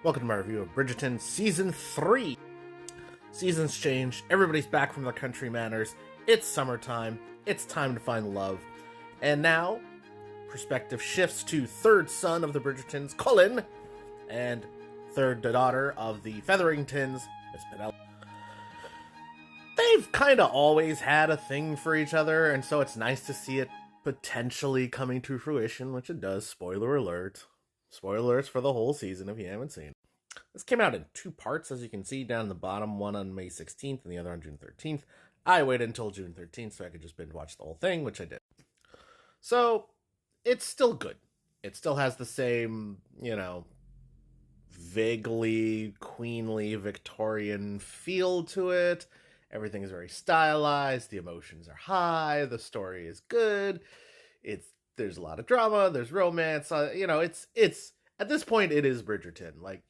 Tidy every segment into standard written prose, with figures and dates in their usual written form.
Welcome to my review of Bridgerton Season 3. Seasons change, everybody's back from their country manners, it's summertime, it's time to find love. And now, perspective shifts to third son of the Bridgertons, Cullen, and third daughter of the Featheringtons, Miss Penelope. They've kind of always had a thing for each other, and so it's nice to see it potentially coming to fruition, which it does. Spoiler alert. Spoiler alerts for the whole season if you haven't seen it. This came out in two parts, as you can see down the bottom, one on May 16th and the other on June 13th. I waited until June 13th so I could just binge watch the whole thing, which I did. So, it's still good. It still has the same, vaguely queenly Victorian feel to it. Everything is very stylized, the emotions are high, the story is good. There's a lot of drama, there's romance, it's at this point it is Bridgerton. Like,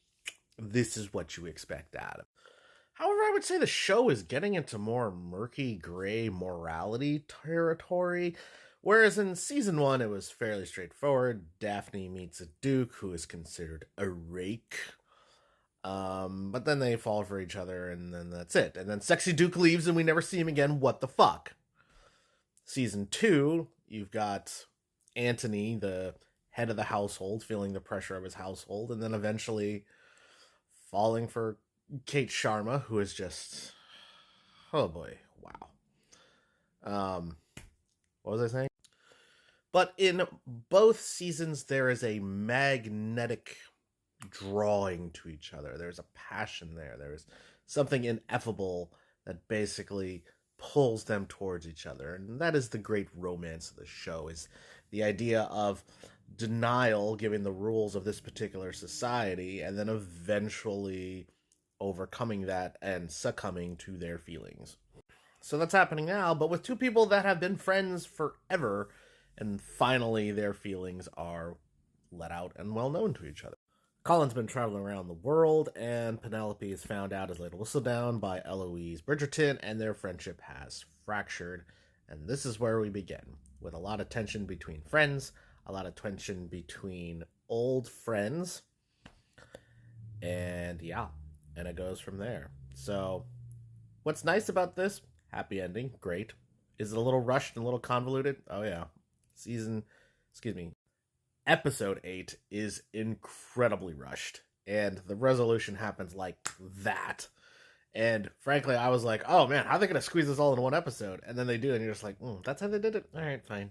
this is what you expect out of it. However, I would say the show is getting into more murky gray morality territory, whereas in season 1 it was fairly straightforward. Daphne meets a duke who is considered a rake. But then they fall for each other, and then that's it. And then Sexy Duke leaves, and we never see him again. What the fuck? Season 2, you've got Anthony, the head of the household, feeling the pressure of his household, and then eventually falling for Kate Sharma, who is just... oh boy, wow. What was I saying? But in both seasons, there is a magnetic drawing to each other. There's a passion there. There's something ineffable that basically pulls them towards each other. And that is the great romance of the show, is the idea of denial, given the rules of this particular society, and then eventually overcoming that and succumbing to their feelings. So that's happening now, but with two people that have been friends forever, and finally their feelings are let out and well known to each other. Colin's been traveling around the world, and Penelope is found out as laid a whistle down by Eloise Bridgerton, and their friendship has fractured. And this is where we begin, with a lot of tension between friends, a lot of tension between old friends, and and it goes from there. So, what's nice about this? Happy ending, great. Is it a little rushed and a little convoluted? Oh yeah. Episode 8 is incredibly rushed, and the resolution happens like that. And frankly, I was like, oh man, how are they going to squeeze this all in one episode? And then they do, and you're just like, that's how they did it? Alright, fine.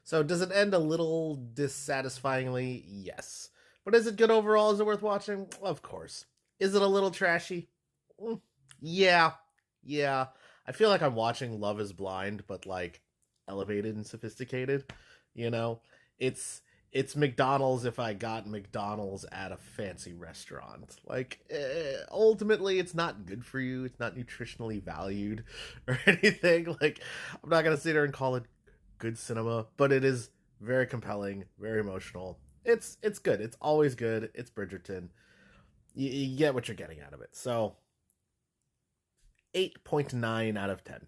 So does it end a little dissatisfyingly? Yes. But is it good overall? Is it worth watching? Of course. Is it a little trashy? Yeah. I feel like I'm watching Love is Blind, but like elevated and sophisticated. It's McDonald's if I got McDonald's at a fancy restaurant. Like, ultimately, it's not good for you. It's not nutritionally valued or anything. Like, I'm not going to sit here and call it good cinema, but it is very compelling, very emotional. It's good. It's always good. It's Bridgerton. You get what you're getting out of it. So, 8.9 out of 10.